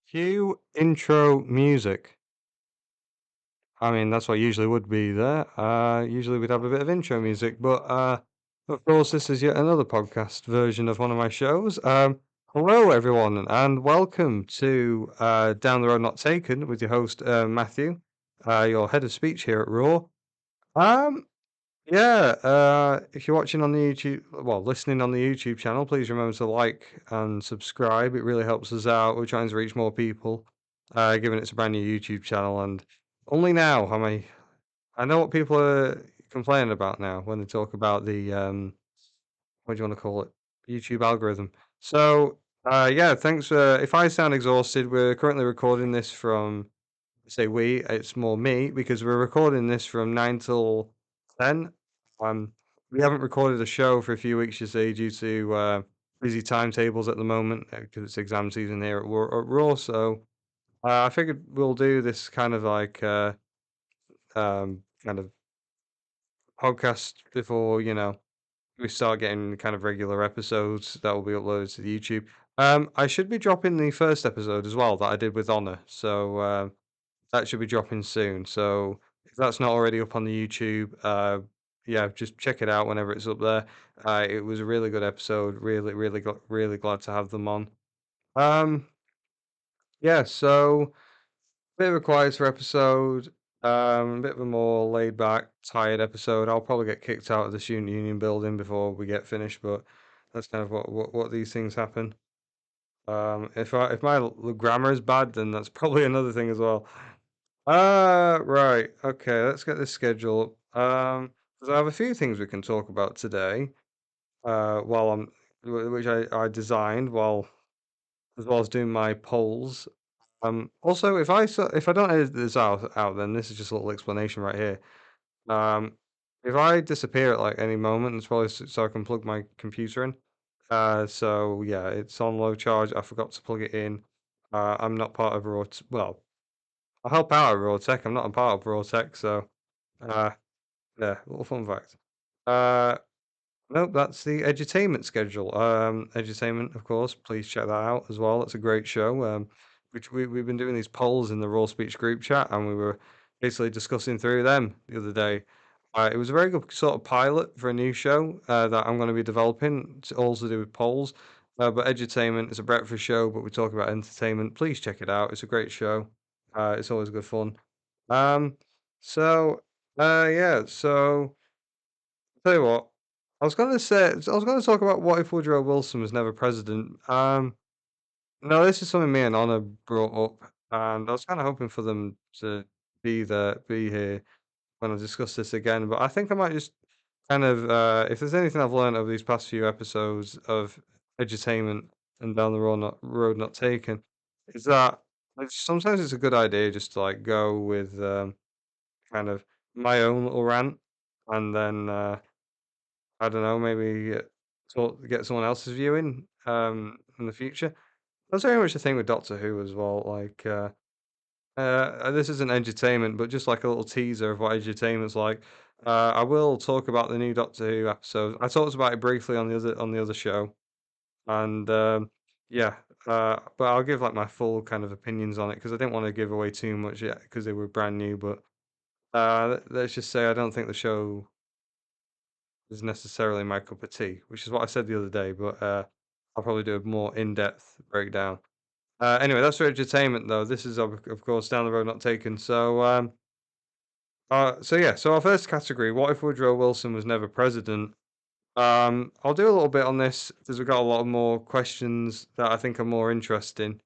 Cue intro music. I mean, that's what usually would be there. Usually we'd have a bit of intro music, but of course, this is yet another podcast version of one of my shows. Hello, everyone, and welcome to Down the Road Not Taken with your host Matthew, your head of speech here at Raw. Um, yeah, if you're watching on the YouTube, well, listening on the YouTube channel, please remember to like and subscribe. It really helps us out. We're trying to reach more people, given it's a brand new YouTube channel, and only now am I know what people are complaining about now when they talk about the what do you want to call it? YouTube algorithm. So, yeah, thanks. If I sound exhausted, we're currently recording this from say we, it's more me because we're recording this from 9 till 10. Um, we haven't recorded a show for a few weeks, you see, due to busy timetables at the moment because it's exam season here at Raw. So I figured we'll do this kind of like kind of podcast before we start getting kind of regular episodes that will be uploaded to the YouTube. I should be dropping the first episode as well that I did with Honor. So. That should be dropping soon. So if that's not already up on the YouTube, yeah, just check it out whenever it's up there. It was a really good episode. Really glad to have them on. Um, yeah. So bit of a quieter episode. A bit of a more laid back, tired episode. I'll probably get kicked out of the student union building before we get finished, but that's kind of what these things happen. If my grammar is bad, then that's probably another thing as well. Right. Okay, let's get this schedule. 'Cause I have a few things we can talk about today. While which I designed while as well as doing my polls. Also, if I don't edit this out, then this is just a little explanation right here. Um, if I disappear at like any moment, it's probably so I can plug my computer in. So yeah, it's on low charge. I forgot to plug it in. I'm not part of Raw. Well, I help out at Raw Tech. I'm not a part of Raw Tech, so. Uh, yeah, little fun fact. Uh, nope, that's the edutainment schedule. Edutainment, of course. Please check that out as well. It's a great show. Which we've been doing these polls in the Raw Speech group chat, and we were basically discussing through them the other day. It was a very good sort of pilot for a new show that I'm going to be developing, to also do with polls. But Edutainment is a breakfast show, but we talk about entertainment. Please check it out. It's a great show. It's always good fun. Um, so yeah, so tell you what, I was gonna talk about what if Woodrow Wilson was never president. No, this is something me and Anna brought up, and I was kind of hoping for them to be here when I discuss this again. But I think I might just kind of, if there's anything I've learned over these past few episodes of edutainment and down the road not taken, is that sometimes it's a good idea just to like go with kind of my own little rant, and then I don't know, maybe get someone else's view in the future. That's very much the thing with Doctor Who as well. Like, this isn't entertainment, but just like a little teaser of what entertainment's like. I will talk about the new Doctor Who episode. I talked about it briefly on the other show, and yeah, but I'll give like my full kind of opinions on it because I didn't want to give away too much yet because they were brand new. But let's just say I don't think the show is necessarily my cup of tea, which is what I said the other day, but I'll probably do a more in-depth breakdown. Anyway, that's for entertainment, though. This is, of course, down the road not taken. So, so yeah. So our first category: what if Woodrow Wilson was never president? I'll do a little bit on this because we've got a lot of more questions that I think are more interesting.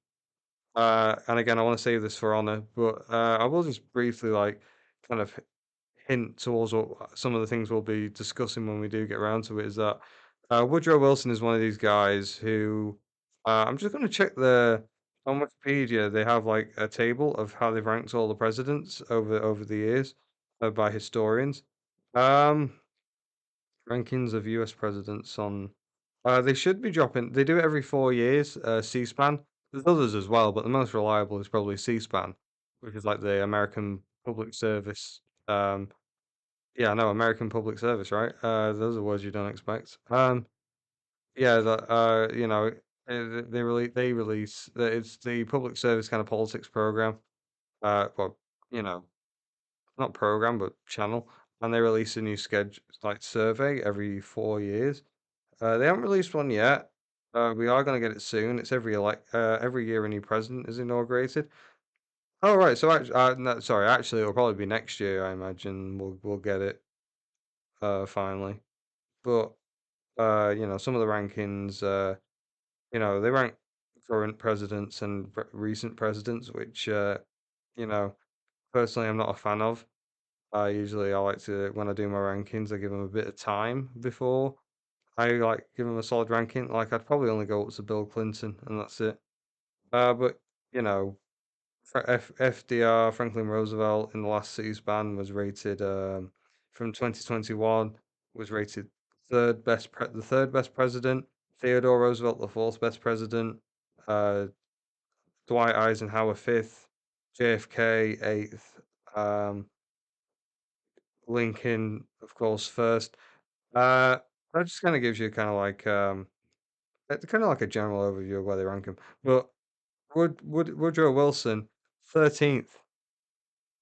And again, I want to save this for honor, but I will just briefly like kind of hint towards what some of the things we'll be discussing when we do get around to it. Is that Woodrow Wilson is one of these guys who I'm just going to check the on Wikipedia. They have like a table of how they've ranked all the presidents over the years by historians. Um, Rankings of U.S. presidents on. They should be dropping. They do it every 4 years. C-SPAN. There's others as well, but the most reliable is probably C-SPAN, which is like the American Public Service. Yeah, no, American Public Service, right? Those are words you don't expect. Yeah, that. they release it's the public service kind of politics program. Well, you know, not program but channel, and they release a new schedule like survey every 4 years. They haven't released one yet. We are going to get it soon. It's every year a new president is inaugurated. Oh right, so no, sorry, actually it'll probably be next year. I imagine we'll get it finally. But some of the rankings, they rank current presidents and recent presidents, which you know, personally I'm not a fan of. I like to when I do my rankings, I give them a bit of time before I like give them a solid ranking. Like I'd probably only go up to Bill Clinton, and that's it. But you know, FDR, Franklin Roosevelt in the last C-SPAN was rated from 2021 was rated the third best president. Theodore Roosevelt, the fourth best president. Uh, Dwight Eisenhower fifth. JFK eighth. Um, Lincoln, of course, first. Uh, that just kind of gives you kind of like a general overview of where they rank him. But Woodrow Wilson, 13th.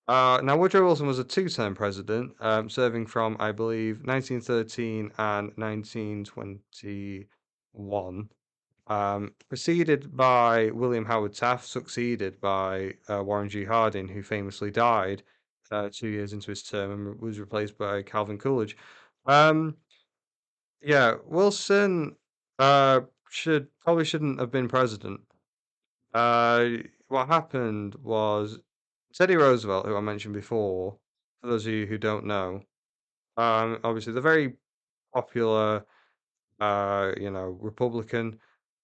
Now, Woodrow Wilson was a two-term president, serving from, I believe, 1913 and 1921. Preceded by William Howard Taft, succeeded by Warren G. Harding, who famously died 2 years into his term and was replaced by Calvin Coolidge. Um, yeah, Wilson shouldn't have been president. What happened was Teddy Roosevelt, who I mentioned before, for those of you who don't know, obviously the very popular, Republican.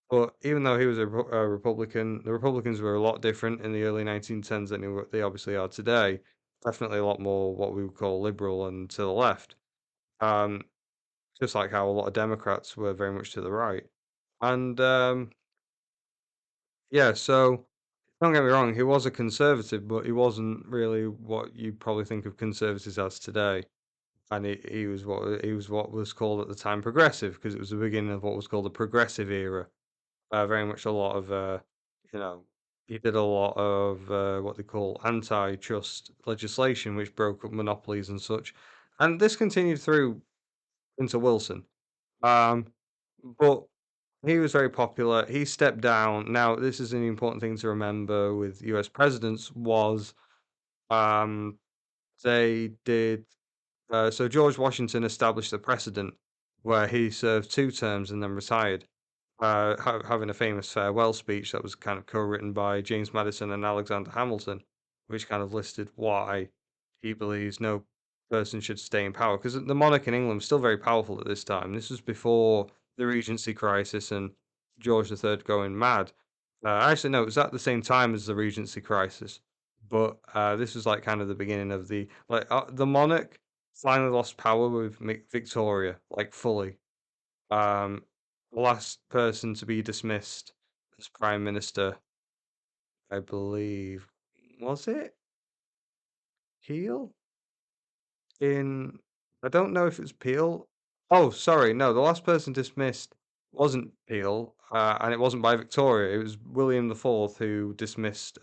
But even though he was a Republican, the Republicans were a lot different in the early 1910s than they obviously are today. Definitely a lot more what we would call liberal and to the left. Um, just like how a lot of Democrats were very much to the right. And yeah, so don't get me wrong, he was a conservative, but he wasn't really what you probably think of conservatives as today. And he was what was called at the time progressive because it was the beginning of what was called the progressive era. Very much a lot of you know, he did a lot of what they call antitrust legislation, which broke up monopolies and such. And this continued through into Wilson. Um, but he was very popular. He stepped down. Now, this is an important thing to remember with US presidents was um, they did so George Washington established a precedent where he served 2 terms and then retired, having a famous farewell speech that was kind of co-written by James Madison and Alexander Hamilton, which kind of listed why he believes no person should stay in power. Because the monarch in England was still very powerful at this time. This was before the Regency crisis and George III going mad. Actually, no, it was at the same time as the Regency crisis, but this was like kind of the beginning of the monarch finally lost power with Victoria, like fully. Um, the last person to be dismissed as prime minister, I believe, was it Peel? In I don't know if it's Peel. Oh, sorry, no, the last person dismissed wasn't Peel, and it wasn't by Victoria. It was William the Fourth who dismissed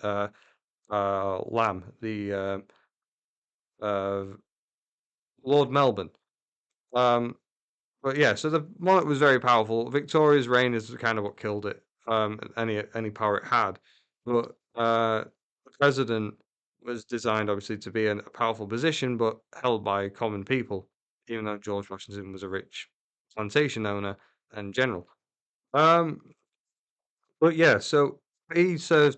Lamb, the uh, Lord Melbourne. Um, But yeah, so the monarch was very powerful. Victoria's reign is kind of what killed it. Any power it had, but the president was designed obviously to be in a powerful position, but held by common people. Even though George Washington was a rich plantation owner and general. Um, but yeah, so he served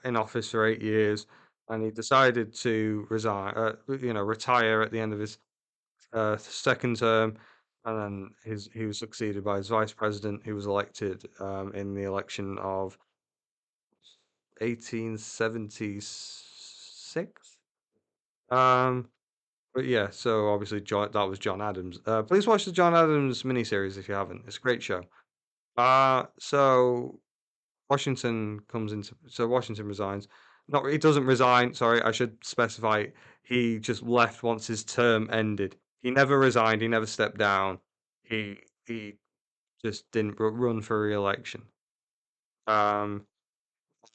in office for 8 years, and he decided to retire at the end of his second term, and then he was succeeded by his vice president, who was elected in the election of 1876. Um, but yeah, so obviously that was John Adams. Please watch the John Adams miniseries if you haven't. It's a great show. So Washington resigns. Not he doesn't resign. Sorry, I should specify. He just left once his term ended. He never resigned. He never stepped down. He just didn't run for re-election. Um,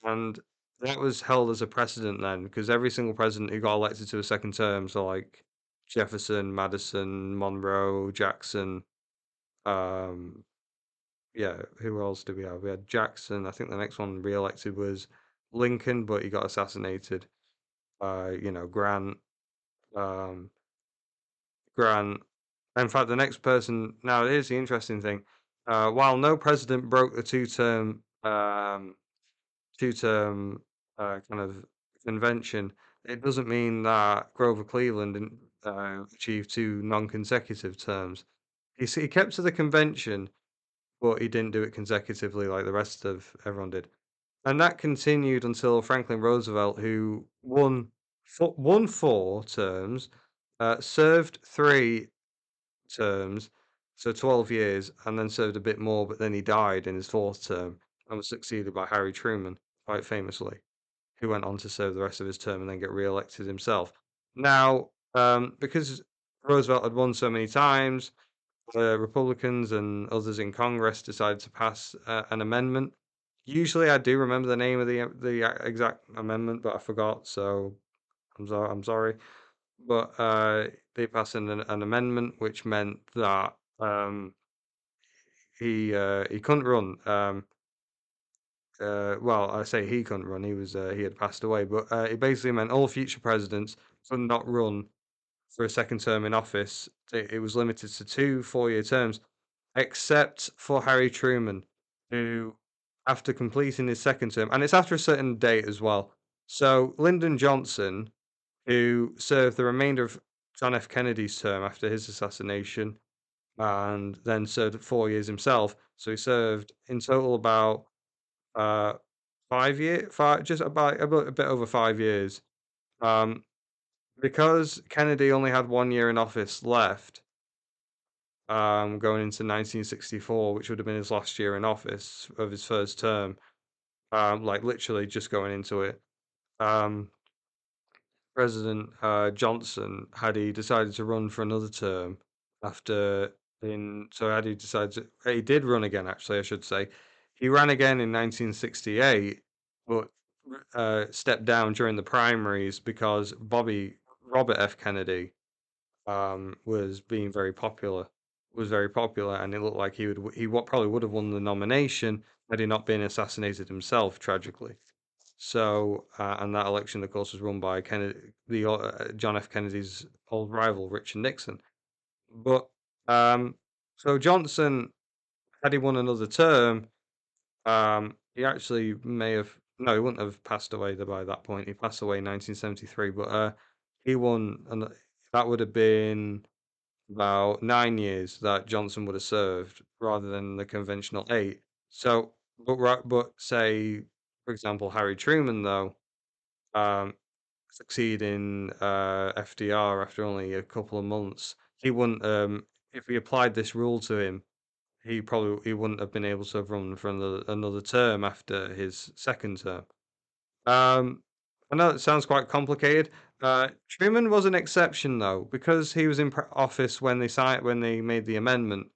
and that was held as a precedent then, because every single president who got elected to a second term, so like Jefferson, Madison, Monroe, Jackson, um, yeah, who else did we have? We had Jackson. I think the next one re-elected was Lincoln, but he got assassinated. Grant, um, Grant. In fact, the next person. Now, here's the interesting thing. While no president broke the two-term kind of convention, it doesn't mean that Grover Cleveland didn't achieve two non-consecutive terms. He kept to the convention, but he didn't do it consecutively like the rest of everyone did. And that continued until Franklin Roosevelt, who won 4 terms, served 3 terms, so 12 years, and then served a bit more, but then he died in his 4th term and was succeeded by Harry Truman, quite famously, who went on to serve the rest of his term and then get re-elected himself. Now, because Roosevelt had won so many times, the Republicans and others in Congress decided to pass an amendment. Usually, I do remember the name of the exact amendment, but I forgot, so I'm sorry. But they passed an amendment which meant that he couldn't run. Well, I say he couldn't run. He had passed away, but it basically meant all future presidents could not run for a second term in office. It was limited to 2 4-year terms, except for Harry Truman, who, after completing his second term, and it's after a certain date as well. So Lyndon Johnson, who served the remainder of John F. Kennedy's term after his assassination, and then served 4 years himself. So he served in total about 5 just about a bit over 5 years. Um, because Kennedy only had 1 year in office left, going into 1964, which would have been his last year in office of his first term, like literally just going into it. Um, President Johnson, had he decided to run for another term after had he decided he did run again, actually, I should say. He ran again in 1968, but stepped down during the primaries because Robert F. Kennedy was being very popular, and it looked like probably would have won the nomination had he not been assassinated himself, tragically. So, and that election, of course, was run by John F. Kennedy's old rival, Richard Nixon. But so Johnson, had he won another term, he actually may have no, he wouldn't have passed away by that point. He passed away in 1973, but he won, and that would have been about 9 years that Johnson would have served rather than the conventional 8. So, but say, for example, Harry Truman, though, um, succeeding FDR after only a couple of months, he wouldn't, if we applied this rule to him, he wouldn't have been able to have run for another term after his second term. I know it sounds quite complicated. Truman was an exception though, because he was in office when they made the amendment.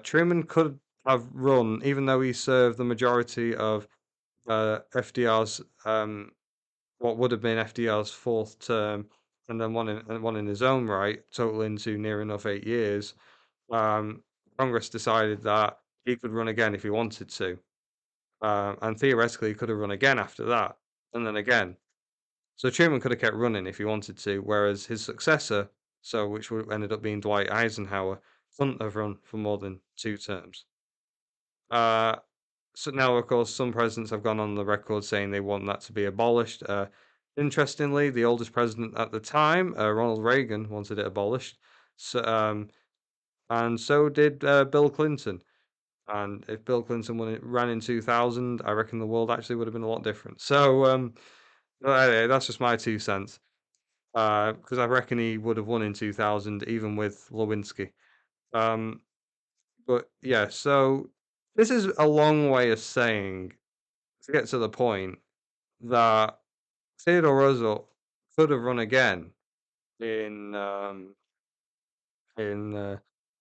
Truman could have run, even though he served the majority of FDR's what would have been FDR's 4th term, and then one in his own right, totaling to near enough 8 years. Um, Congress decided that he could run again if he wanted to, and theoretically he could have run again after that, and then again. So Truman could have kept running if he wanted to, whereas his successor, which would ended up being Dwight Eisenhower, couldn't have run for more than 2 terms. Uh, so now, of course, some presidents have gone on the record saying they want that to be abolished. Interestingly, the oldest president at the time, Ronald Reagan, wanted it abolished. So, and so did Bill Clinton. And if Bill Clinton ran in 2000, I reckon the world actually would have been a lot different. So, anyway, that's just my 2 cents. Because I reckon he would have won in 2000, even with Lewinsky. Um, but yeah, so this is a long way of saying, to get to the point, that Theodore Roosevelt could have run again in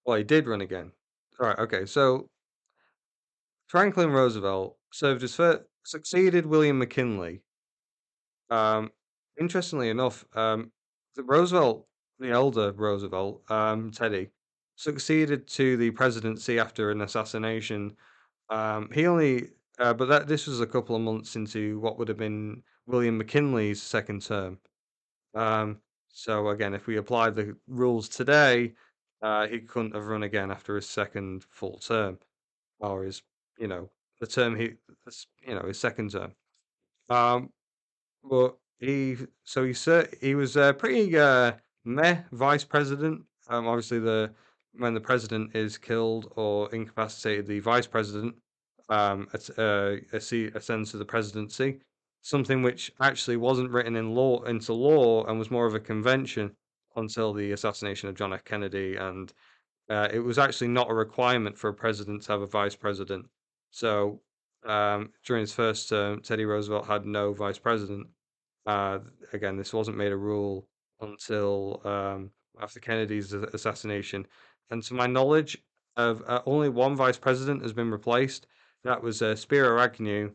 well, he did run again. All right, okay. So Franklin Roosevelt served as first, succeeded William McKinley. Um, Interestingly enough, the Roosevelt, the elder Roosevelt, Teddy, succeeded to the presidency after an assassination. He only, but that this was a couple of months into what would have been William McKinley's second term. Um, so again, if we applied the rules today, he couldn't have run again after his second full term, or his, you know, the term his second term. Um, but he was pretty meh vice president. Obviously the when the president is killed or incapacitated, the vice president ascends to the presidency. Something which actually wasn't written in law into law and was more of a convention until the assassination of John F. Kennedy, and it was actually not a requirement for a president to have a vice president. So during his first term, Teddy Roosevelt had no vice president. Uh, Again, this wasn't made a rule until after Kennedy's assassination. And to my knowledge, of only one vice president has been replaced. That was Spiro Agnew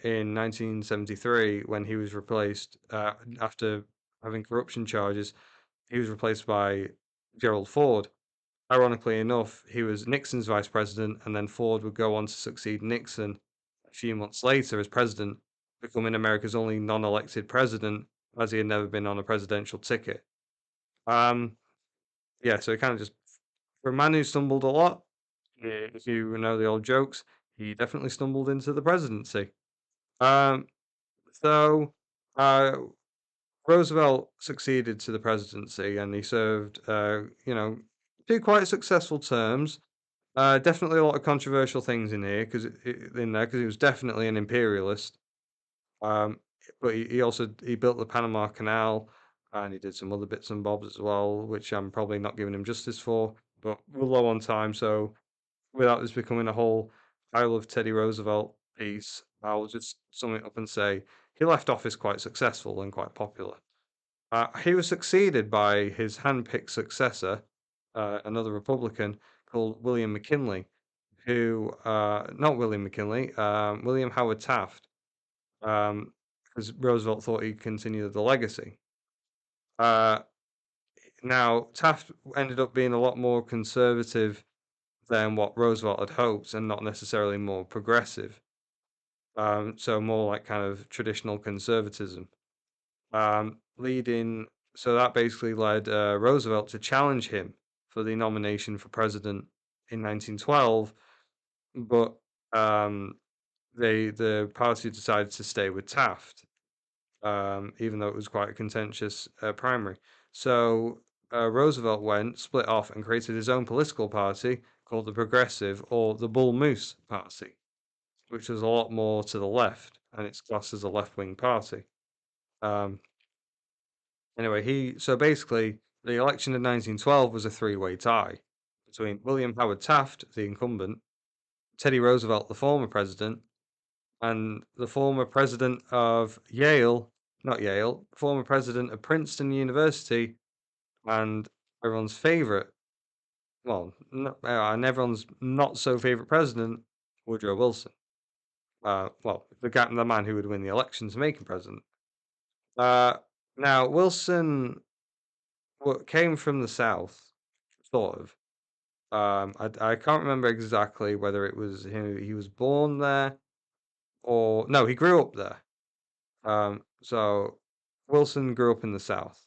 in 1973 when he was replaced after having corruption charges. He was replaced by Gerald Ford. Ironically enough, he was Nixon's vice president, and then Ford would go on to succeed Nixon a few months later as president, becoming America's only non-elected president, as he had never been on a presidential ticket. Um, yeah, so he kind of just for a man who stumbled a lot, if you know the old jokes, he definitely stumbled into the presidency. Um, so uh, Roosevelt succeeded to the presidency, and he served, two quite successful terms. Definitely a lot of controversial things in here because he was definitely an imperialist. Um, but he also he built the Panama Canal, and he did some other bits and bobs as well, which I'm probably not giving him justice for. But we're low on time, so without this becoming a whole "I love Teddy Roosevelt" piece, I'll just sum it up and say he left office quite successful and quite popular. He was succeeded by his hand-picked successor, another Republican called William McKinley, who not William McKinley, William Howard Taft, because Roosevelt thought he'd continue the legacy. Uh, Now Taft ended up being a lot more conservative than what Roosevelt had hoped, and not necessarily more progressive. So more like kind of traditional conservatism. Leading so that basically led Roosevelt to challenge him for the nomination for president in 1912, but um, the party decided to stay with Taft, even though it was quite a contentious primary. So Roosevelt split off, and created his own political party called the Progressive or the Bull Moose Party, which was a lot more to the left, and it's classed as a left-wing party. Um, Anyway, so basically the election of 1912 was a three-way tie between William Howard Taft, the incumbent, Teddy Roosevelt, the former president, and the former president of Yale, not Yale, former president of Princeton University, and everyone's favorite, well, and everyone's not so favorite president, Woodrow Wilson. The man who would win the election to make him president. Uh, Now, Wilson came from the South, sort of. I can't remember exactly whether it was he was born there or no, he grew up there. So Wilson grew up in the South,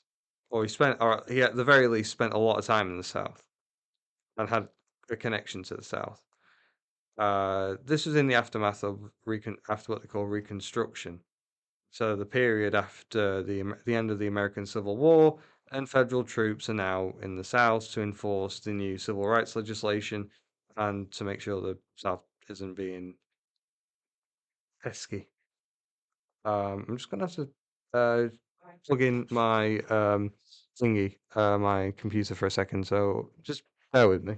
or he at the very least spent a lot of time in the South and had a connection to the South. This was in the aftermath of after what they call Reconstruction. So the period after the end of the American Civil War, and federal troops are now in the South to enforce the new civil rights legislation and to make sure the South isn't being pesky. I'm just gonna have to uh, plug in my my computer for a second. So just bear with me.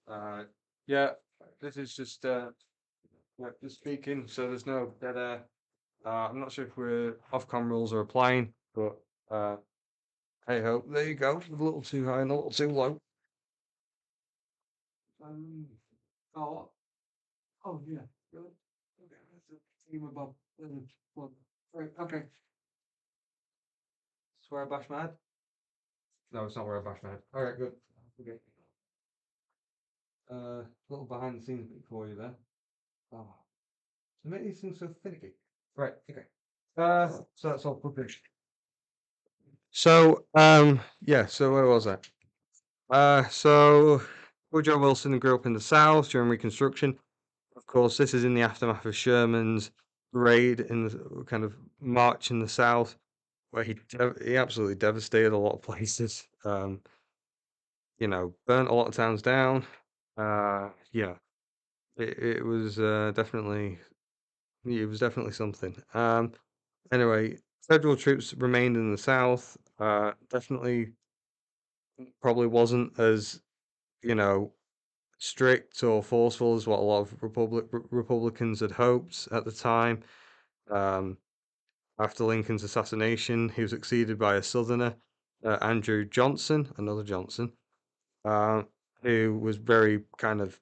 Uh, yeah, this is just speaking, so there's no dead air. I'm not sure if we're Ofcom rules are applying, but uh, hey ho, there you go. A little too high and a little too low. Um, oh, oh yeah. Really? Okay, that's a theme about well, right, okay. Swear I bash my head? No, it's not where I bash my head. Alright, good. Okay. Little behind the scenes bit for you there. Oh, to make these things so finicky. Right, okay. So that's all published. So, yeah, so where was I? So Woodrow Wilson grew up in the South during Reconstruction. Of course, this is in the aftermath of Sherman's raid in the kind of march in the South, where he absolutely devastated a lot of places. Burnt a lot of towns down. Yeah, it was definitely something. Anyway, federal troops remained in the South. Definitely probably wasn't as you know strict or forceful as what a lot of Republicans had hoped at the time. Um, After Lincoln's assassination, he was succeeded by a Southerner, Andrew Johnson, another Johnson, uh, who was very kind of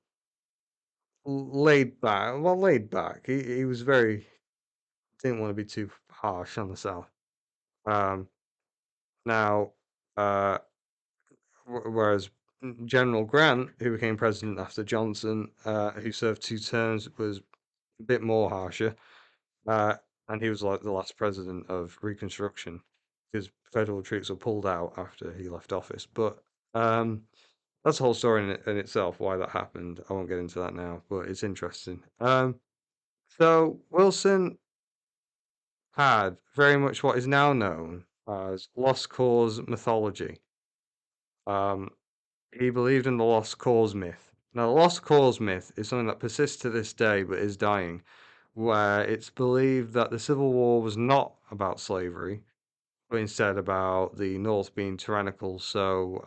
laid back. Well, laid back. He was very didn't want to be too harsh on the South. Um, Now, uh, whereas General Grant, who became president after Johnson, who served 2 terms, was a bit more harsher. Uh, and he was like the last president of Reconstruction because federal troops were pulled out after he left office. But that's a whole story in itself, why that happened. I won't get into that now, but it's interesting. So Wilson had very much what is now known as lost cause mythology. Um, he believed in the lost cause myth. Now, the lost cause myth is something that persists to this day but is dying, where it's believed that the Civil War was not about slavery, but instead about the North being tyrannical. So,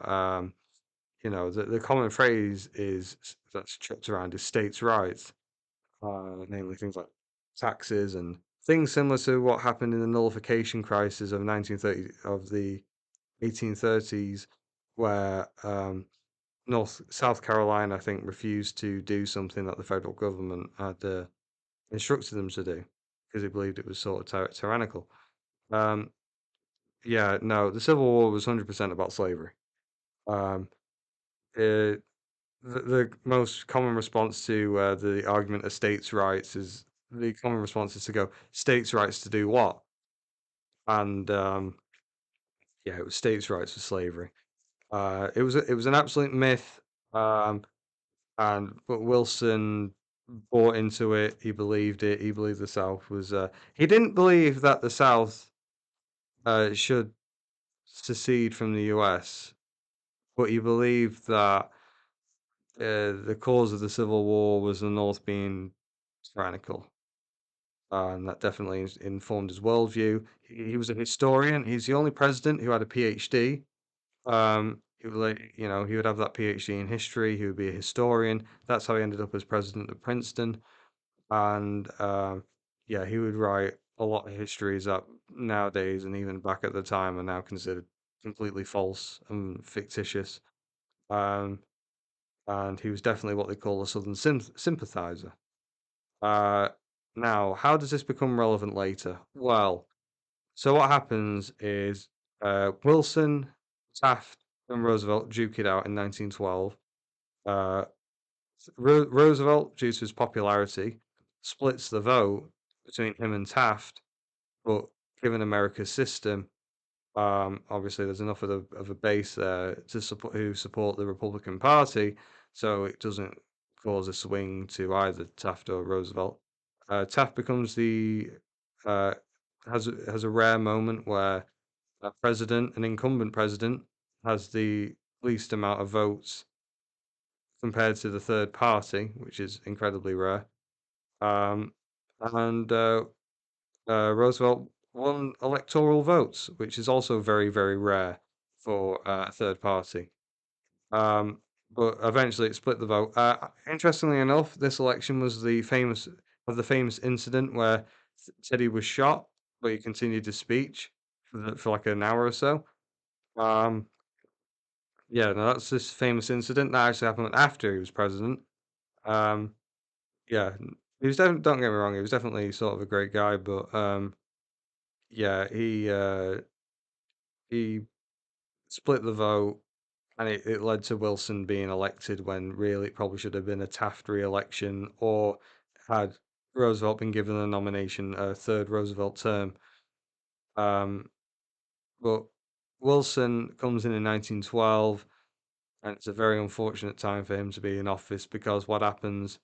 the common phrase that's chucked around is states' rights, namely things like taxes and things similar to what happened in the nullification crisis of 1930 of the 1830s, where South Carolina, I think, refused to do something that the federal government had instructed them to do because they believed it was sort of tyrannical. Um, yeah, no, the Civil War was 100% about slavery. Um, it, the most common response to the argument of states' rights is the common response is to go states' rights to do what? And yeah, it was states' rights for slavery. It was an absolute myth. Um, but Wilson bought into it. He believed it. He believed the South was. He didn't believe that the South should secede from the US, but he believed that the cause of the Civil War was the North being tyrannical. And that definitely informed his worldview. He was a historian. He's the only president who had a PhD. He would he would have that PhD in history. He would be a historian. That's how he ended up as president of Princeton. And yeah, he would write a lot of histories that nowadays and even back at the time are now considered completely false and fictitious. Um, and he was definitely what they call a Southern sympathizer. Uh, Now, how does this become relevant later? Well, so what happens is Wilson, Taft, and Roosevelt duke it out in 1912. Uh, Roosevelt, due to his popularity, splits the vote between him and Taft, but given America's system, obviously there's enough of a base there to support the Republican Party, so it doesn't cause a swing to either Taft or Roosevelt. Taft becomes the uh, has a rare moment where an incumbent president, has the least amount of votes compared to the third party, which is incredibly rare. Um, and Roosevelt won electoral votes, which is also very, very rare for a third party. Um, but eventually it split the vote. Interestingly enough, this election was the famous incident where Teddy was shot, but he continued his speech for like an hour or so. Um, Yeah, no, that's this famous incident that actually happened after he was president. Um, yeah, he was definitely, don't get me wrong, he was definitely sort of a great guy, but yeah, he split the vote, and it led to Wilson being elected when really it probably should have been a Taft re-election, or had Roosevelt been given the nomination a third Roosevelt term. Um, but Wilson comes in 1912, and it's a very unfortunate time for him to be in office because what happens?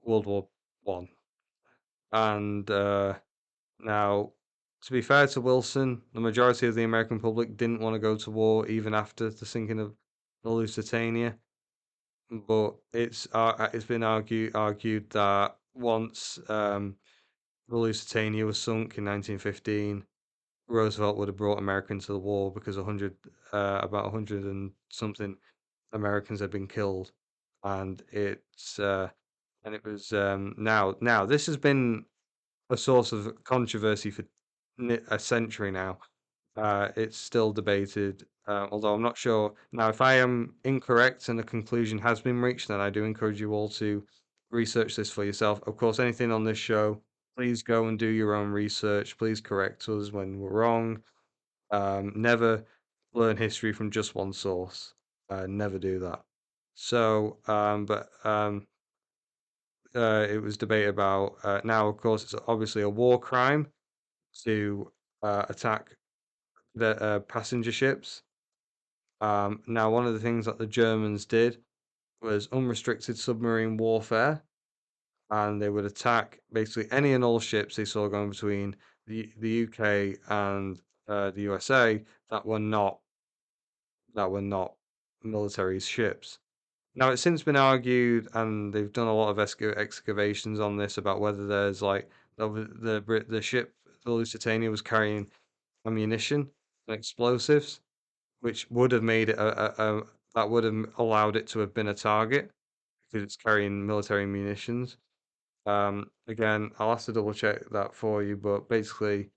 World War One, and now, to be fair to Wilson, the majority of the American public didn't want to go to war even after the sinking of the Lusitania. But it's been argued that once the Lusitania was sunk in 1915, Roosevelt would have brought America into the war because about 100 and something Americans had been killed, and it was now this has been a source of controversy for a century now. It's still debated, although I'm not sure. Now, if I am incorrect and a conclusion has been reached, then I do encourage you all to research this for yourself. Of course, anything on this show, please go and do your own research. Please correct us when we're wrong. Never learn history from just one source. Never do that. So, it was debated about. Now, of course, it's obviously a war crime to attack the passenger ships. Now, one of the things that the Germans did was unrestricted submarine warfare, and they would attack basically any and all ships they saw going between the UK and the USA that were not military ships. Now, it's since been argued, and they've done a lot of excavations on this about whether there's like the ship, the Lusitania, was carrying ammunition and explosives, which would have made it that would have allowed it to have been a target because it's carrying military munitions. Again, I'll have to double check that for you, but basically,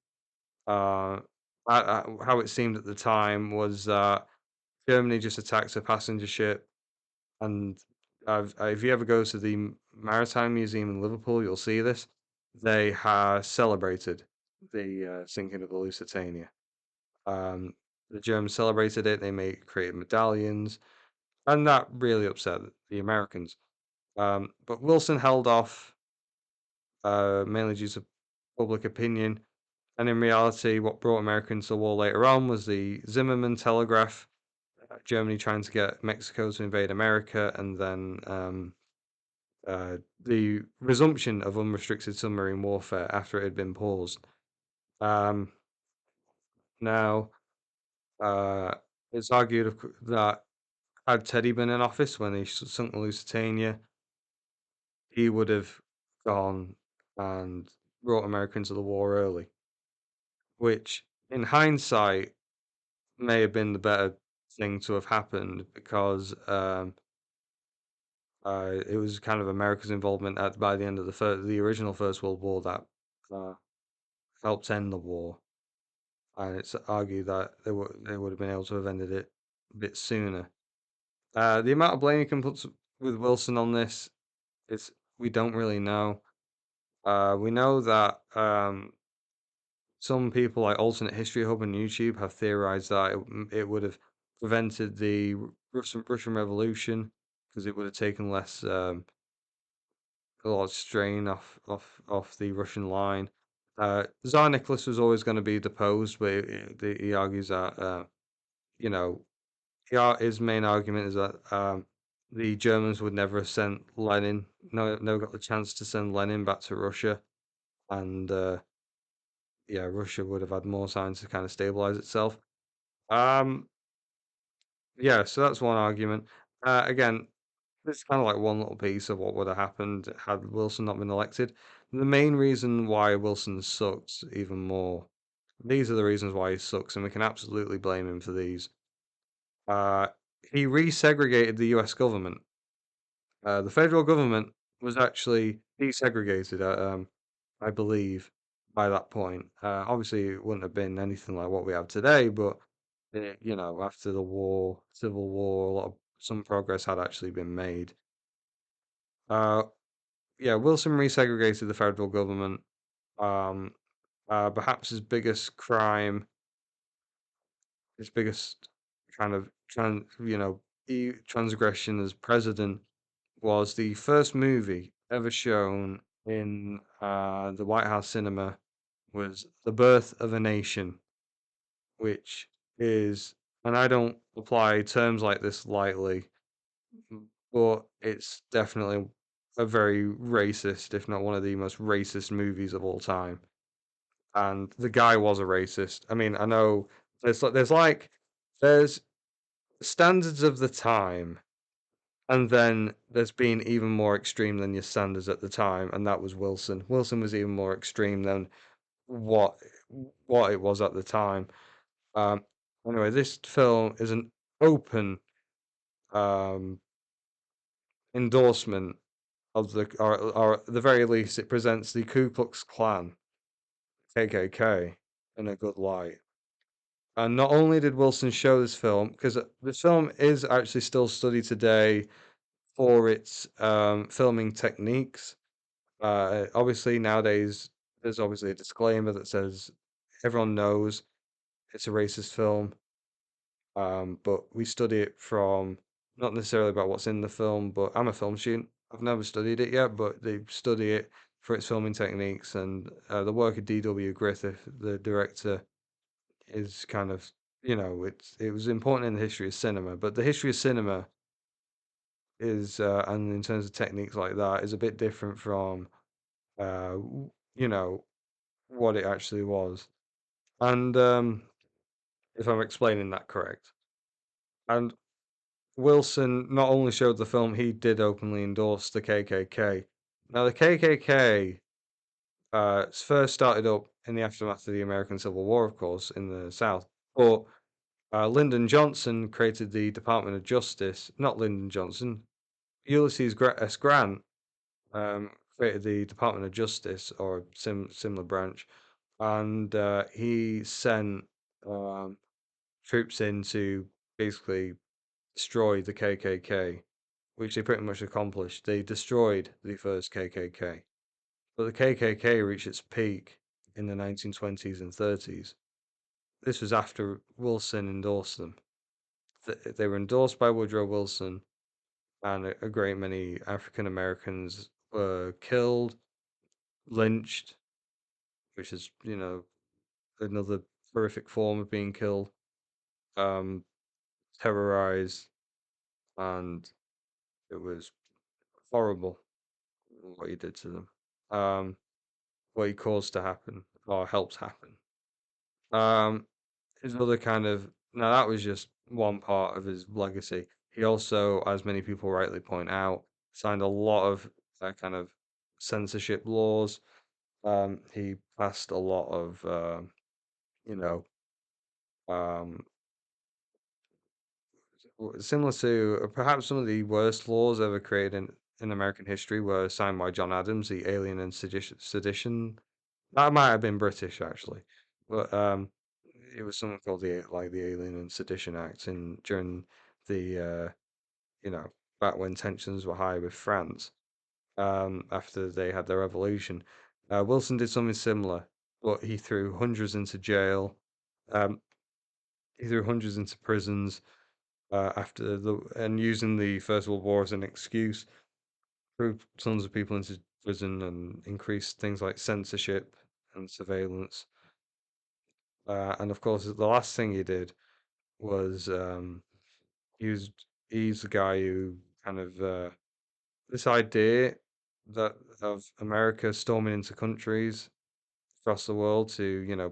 uh, how it seemed at the time was that Germany just attacked a passenger ship, and if you ever go to the Maritime Museum in Liverpool, you'll see this. They have celebrated the sinking of the Lusitania. Um, the Germans celebrated it. They created medallions, and that really upset the Americans. But Wilson held off, mainly due to public opinion. And in reality, what brought Americans to war later on was the Zimmerman Telegraph, Germany trying to get Mexico to invade America, and then the resumption of unrestricted submarine warfare after it had been paused. Um, now, uh, it's argued that had Teddy been in office when he sunk the Lusitania, he would have gone and brought America into the war early, which in hindsight may have been the better thing to have happened because it was kind of America's involvement by the end of the original First World War that uh, helped end the war, and it's argued that they would have been able to have ended it a bit sooner. The amount of blame you can put with Wilson on this is we don't really know. We know that some people like Alternate History Hub on YouTube have theorized that it would have prevented the Russian Revolution because it would have taken less a lot of strain off the Russian line. Tsar Nicholas was always going to be deposed, but he argues that you know his main argument is that the Germans would never have sent Lenin, no, never got the chance to send Lenin back to Russia, and yeah, Russia would have had more time to kind of stabilize itself. Um, yeah, so that's one argument. Again, this is kind of like one little piece of what would have happened had Wilson not been elected. The main reason why Wilson sucks even more. These are the reasons why he sucks, and we can absolutely blame him for these. Uh, he resegregated the U.S. government. The federal government was actually desegregated, I believe, by that point. Obviously, it wouldn't have been anything like what we have today, but after the war, Civil War, some progress had actually been made. Uh, yeah, Wilson resegregated the federal government. Um, Perhaps his biggest crime, his biggest kind of transgression as president was the first movie ever shown in the White House cinema was The Birth of a Nation, which is, and I don't apply terms like this lightly, but it's definitely a very racist, if not one of the most racist movies of all time. And the guy was a racist. I mean, I know there's standards of the time, and then there's been even more extreme than your standards at the time, and that was Wilson. Wilson was even more extreme than what what it was at the time. Um, anyway, this film is an open um, endorsement of or at the very least, it presents the Ku Klux Klan, KKK, in a good light. And not only did Wilson show this film, because this film is actually still studied today for its filming techniques. Obviously, nowadays, there's obviously a disclaimer that says everyone knows it's a racist film. But we study it from not necessarily about what's in the film, but I'm a film student. I've never studied it yet, but they study it for its filming techniques and the work of D.W. Griffith, the director, is kind of it was important in the history of cinema, but the history of cinema is and in terms of techniques like that is a bit different from you know what it actually was. And if I'm explaining that correct. And Wilson not only showed the film, he did openly endorse the KKK. Now, the KKK first started up in the aftermath of the American Civil War, of course, in the South. But Lyndon Johnson created the Department of Justice. Not Lyndon Johnson, S. Grant created the Department of Justice or a similar branch, and he sent um, troops in to basically destroy the KKK, which they pretty much accomplished. They destroyed the first KKK. But the KKK reached its peak in the 1920s and 30s. This was after Wilson endorsed them. They were endorsed by Woodrow Wilson, and a great many African Americans were killed, lynched, which is, another horrific form of being killed, um, terrorized, and it was horrible what he did to them. Um, what he caused to happen or helped happen. Um, his other kind of now that was just one part of his legacy. He also, as many people rightly point out, signed a lot of kind of censorship laws. He passed a lot of you know um, similar to perhaps some of the worst laws ever created in American history were signed by John Adams, the Alien and Sedition. That might have been British actually, but it was something called the Alien and Sedition Act in during the you know back when tensions were high with France after they had their revolution. Wilson did something similar, but he threw hundreds into jail. Um, he threw hundreds into prisons after the and using the First World War as an excuse, threw tons of people into prison and increased things like censorship and surveillance. And of course, the last thing he did was he was he's the guy who kind of this idea that of America storming into countries across the world to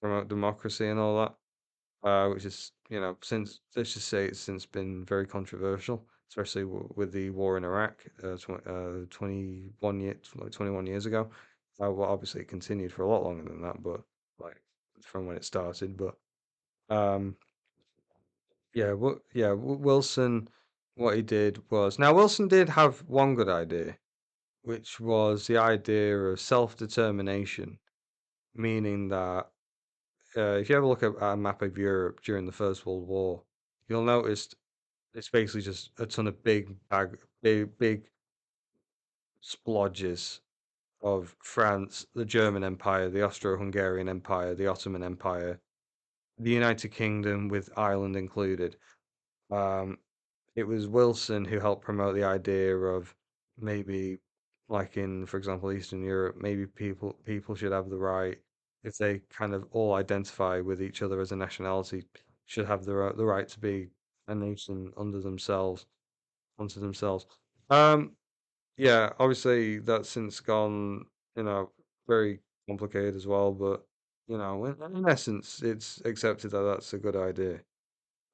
promote democracy and all that, which is since let's just say it's since been very controversial, especially with the war in Iraq, 21 years like 21 years ago. Well, obviously it continued for a lot longer than that, but like from when it started, but. Um, Wilson, what he did was now Wilson did have one good idea, which was the idea of self-determination, meaning that if you ever look at a map of Europe during the First World War, you'll notice it's basically just a ton of big splodges of France, the German Empire, the Austro-Hungarian Empire, the Ottoman Empire, the United Kingdom with Ireland included. Um, it was Wilson who helped promote the idea of maybe, like in, for example, Eastern Europe, maybe people should have the right, if they kind of all identify with each other as a nationality, should have the right to be a nation unto themselves. Um, yeah, obviously that's since gone, you know, very complicated as well, but in essence, it's accepted that that's a good idea.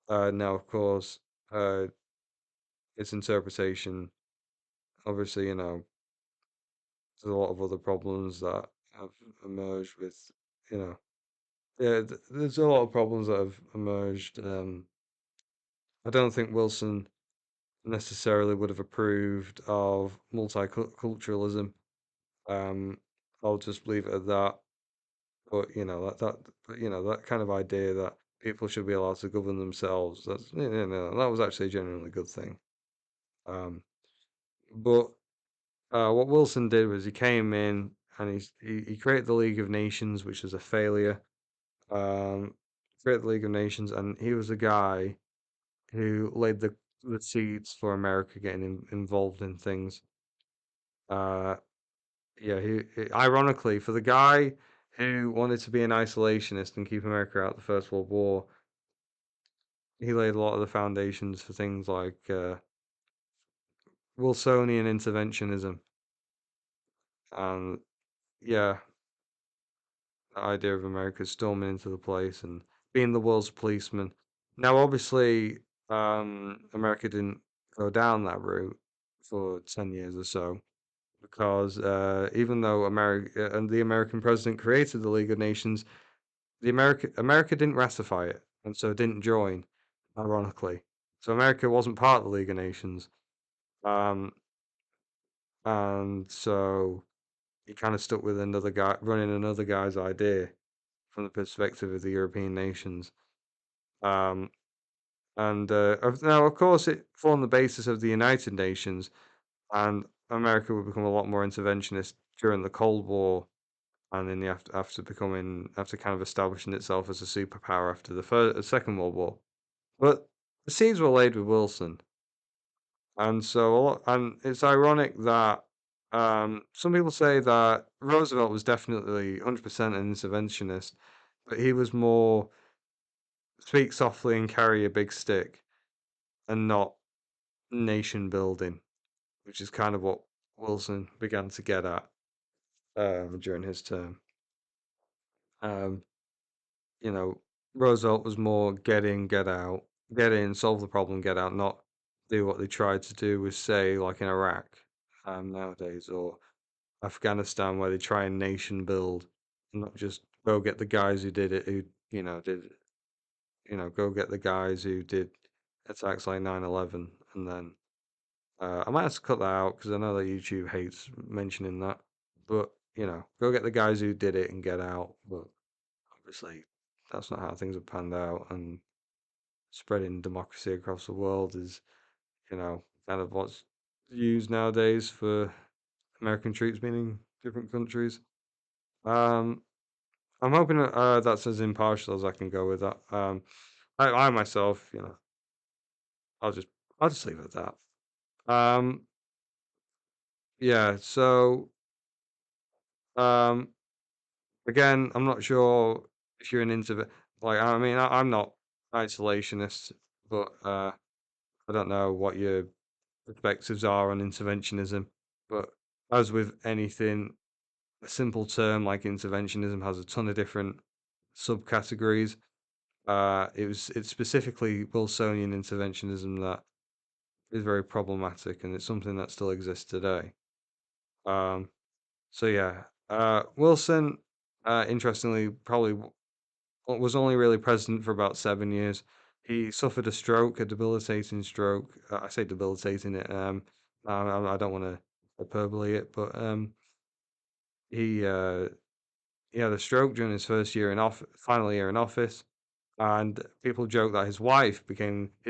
Now, of course, uh, its interpretation, obviously, there's a lot of other problems that have emerged with, you know, yeah, there's a lot of problems that have emerged. I don't think Wilson necessarily would have approved of multiculturalism. Um, I'll just leave it at that. But that kind of idea that people should be allowed to govern themselves, that was actually a genuinely good thing. Um, but what Wilson did was he came in and he created the League of Nations, which was a failure. Um, created the League of Nations, and he was the guy who laid the seeds for America getting involved in things. Uh, yeah, ironically, for the guy who wanted to be an isolationist and keep America out of the First World War, he laid a lot of the foundations for things like Wilsonian interventionism and yeah, the idea of America storming into the place and being the world's policeman. Now, obviously, America didn't go down that route for 10 years or so because even though America and the American president created the League of Nations, the America didn't ratify it and so didn't join, ironically. So America wasn't part of the League of Nations. Um, and so he kind of stuck with another guy running another guy's idea from the perspective of the European nations. Um, and now, of course, it formed the basis of the United Nations, and America would become a lot more interventionist during the Cold War, and then after kind of establishing itself as a superpower after the Second World War. But the seeds were laid with Wilson, and so and it's ironic that some people say that Roosevelt was definitely 100% an interventionist, but he was more speak softly and carry a big stick and not nation building, which is kind of what Wilson began to get at during his term. Um, you know, Roosevelt was more get in, get out, get in, solve the problem, get out, not do what they tried to do with, say, like in Iraq nowadays or Afghanistan, where they try and nation build, and not just go get the guys who did it, who did go get the guys who did attacks like 9/11, and then I might have to cut that out because I know that YouTube hates mentioning that. But go get the guys who did it and get out. But obviously, that's not how things have panned out. And spreading democracy across the world is, kind of what's used nowadays for American troops being in different countries. Um, I'm hoping that, that's as impartial as I can go with that. I myself, I'll just I'll just leave it at that. Yeah. So, um, again, I'm not sure if you're an like, I mean, I'm not isolationist, but I don't know what your perspectives are on interventionism. But as with anything, a simple term like interventionism has a ton of different subcategories. It's specifically Wilsonian interventionism that is very problematic, and it's something that still exists today. Um, so yeah, Wilson, interestingly, was only really president for about 7 years. He suffered a stroke, a debilitating stroke. I say debilitating it. I don't want to hyperbole it, but he he had a stroke during his first year in office, final year in office, and people joke that his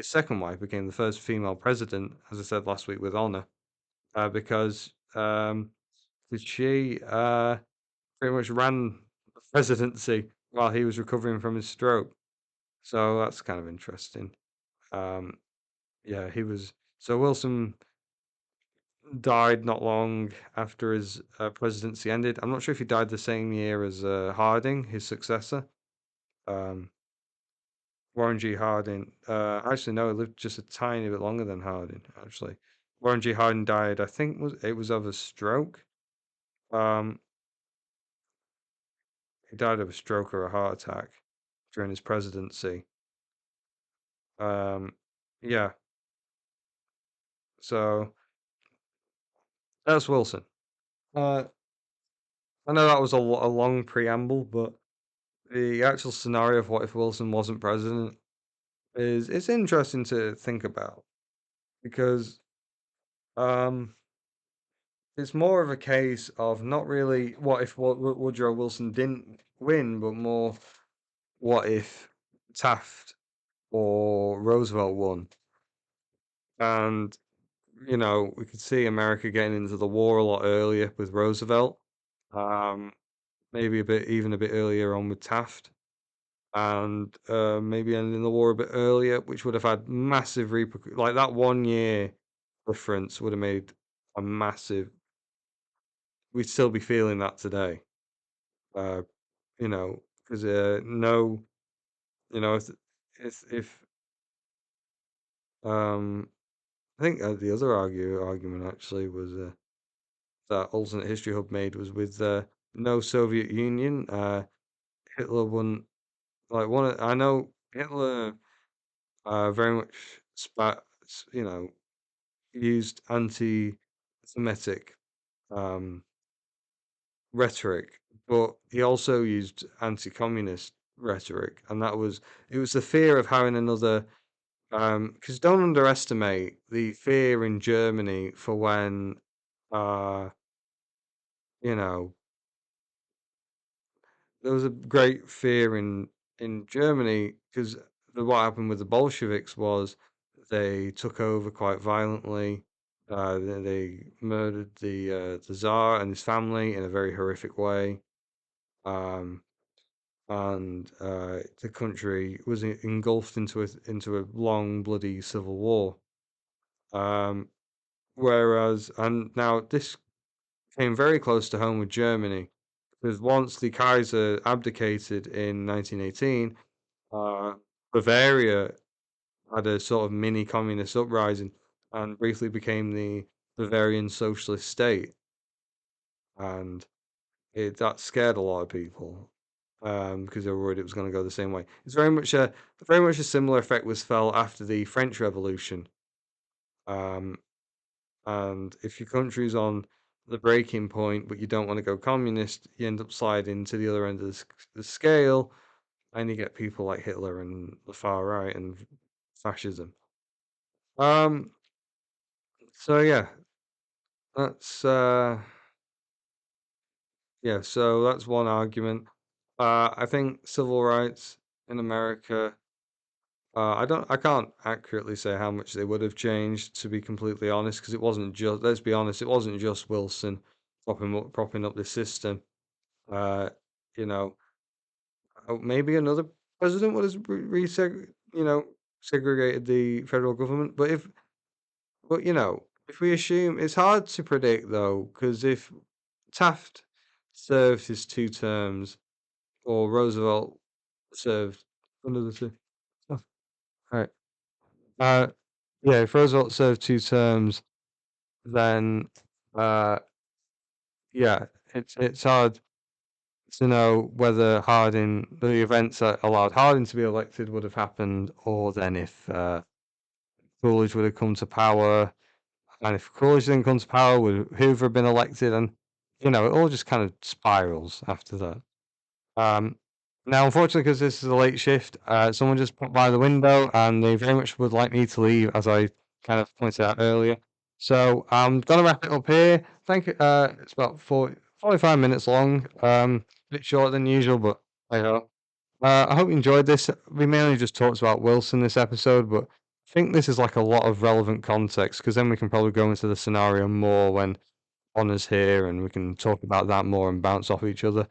second wife became the first female president, as I said last week with honor, because she pretty much ran the presidency while he was recovering from his stroke. So that's kind of interesting. Um, yeah, he was. So Wilson died not long after his presidency ended. I'm not sure if he died the same year as Harding, his successor. Um, Warren G. Harding. Actually, no, he lived just a tiny bit longer than Harding. Actually, Warren G. Harding died. I think it was of a stroke. Um, he died of a stroke or a heart attack during his presidency. Um, yeah. So that's Wilson. Uh, I know that was a long preamble, but the actual scenario of what if Wilson wasn't president is it's interesting to think about because um, it's more of a case of not really what if Woodrow Wilson didn't win, but more what if Taft or Roosevelt won. And we could see America getting into the war a lot earlier with Roosevelt. Um, maybe even a bit earlier on with Taft. And maybe ending the war a bit earlier, which would have had massive repercussions. Like that 1 year difference would have made a massive. We'd still be feeling that today, uh, because no, if I think the other argument actually was that alternate history hub made was with no Soviet Union, Hitler wouldn't like one. I know Hitler very much you know used anti-Semitic um, rhetoric, but he also used anti-communist rhetoric, and it was the fear of having another. Because don't underestimate the fear in Germany for when, uh, you know, there was a great fear in Germany because what happened with the Bolsheviks was they took over quite violently. They murdered the Tsar and his family in a very horrific way, um, and the country was engulfed into a long, bloody civil war. Um, and now this came very close to home with Germany because once the Kaiser abdicated in 1918, uh, Bavaria had a sort of mini communist uprising and briefly became the Bavarian socialist state, and that scared a lot of people because they were worried it was going to go the same way. It's very much a similar effect was felt after the French Revolution. Um, And if your country's on the breaking point, but you don't want to go communist, you end up sliding to the other end of the scale, and you get people like Hitler and the far right and fascism. Um, so yeah, that's so that's one argument. I think civil rights in America. I can't accurately say how much they would have changed, to be completely honest, because it wasn't just. Let's be honest, it wasn't just Wilson propping up this system. Uh, you know, maybe another president would have segregated the federal government. If we assume it's hard to predict though, because if Taft served his 2 terms or Roosevelt served another two, oh, right, uh, yeah, if Roosevelt served 2 terms, then uh, yeah, it's hard to know whether the events that allowed Harding to be elected would have happened, or then if Coolidge would have come to power, and if Coolidge didn't come to power, would Hoover have been elected, and it all just kind of spirals after that. Um, Now, unfortunately, because this is a late shift, someone just popped by the window, and they very much would like me to leave, as I kind of pointed out earlier. So I'm gonna wrap it up here. Thank you. It's about 45 minutes long. bit shorter than usual, but hey ho. I hope you enjoyed this. We mainly just talked about Wilson this episode, but I think this is like a lot of relevant context because then we can probably go into the scenario more when Honor's here and we can talk about that more and bounce off each other.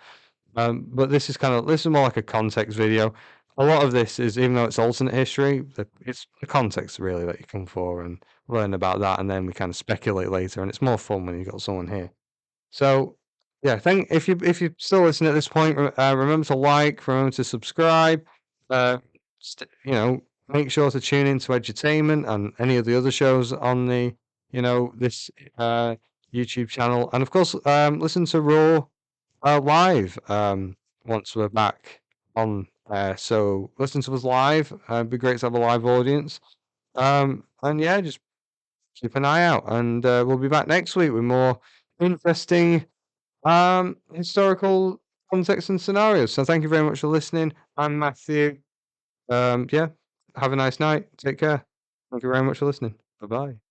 But this is more like a context video. A lot of this is, even though it's alternate history, it's the context really that you come for and learn about that, and then we kind of speculate later, and it's more fun when you've got someone here. So, yeah, thank if you're still listening at this point, remember to like, remember to subscribe. Make sure to tune into Edutainment and any of the other shows on this YouTube channel, and of course, listen to Raw live once we're back on there. So listen to us live. It'd be great to have a live audience. And yeah, just keep an eye out, and we'll be back next week with more interesting historical context and scenarios. So thank you very much for listening. I'm Matthew. Yeah, have a nice night. Take care. Thank you very much for listening. Bye bye.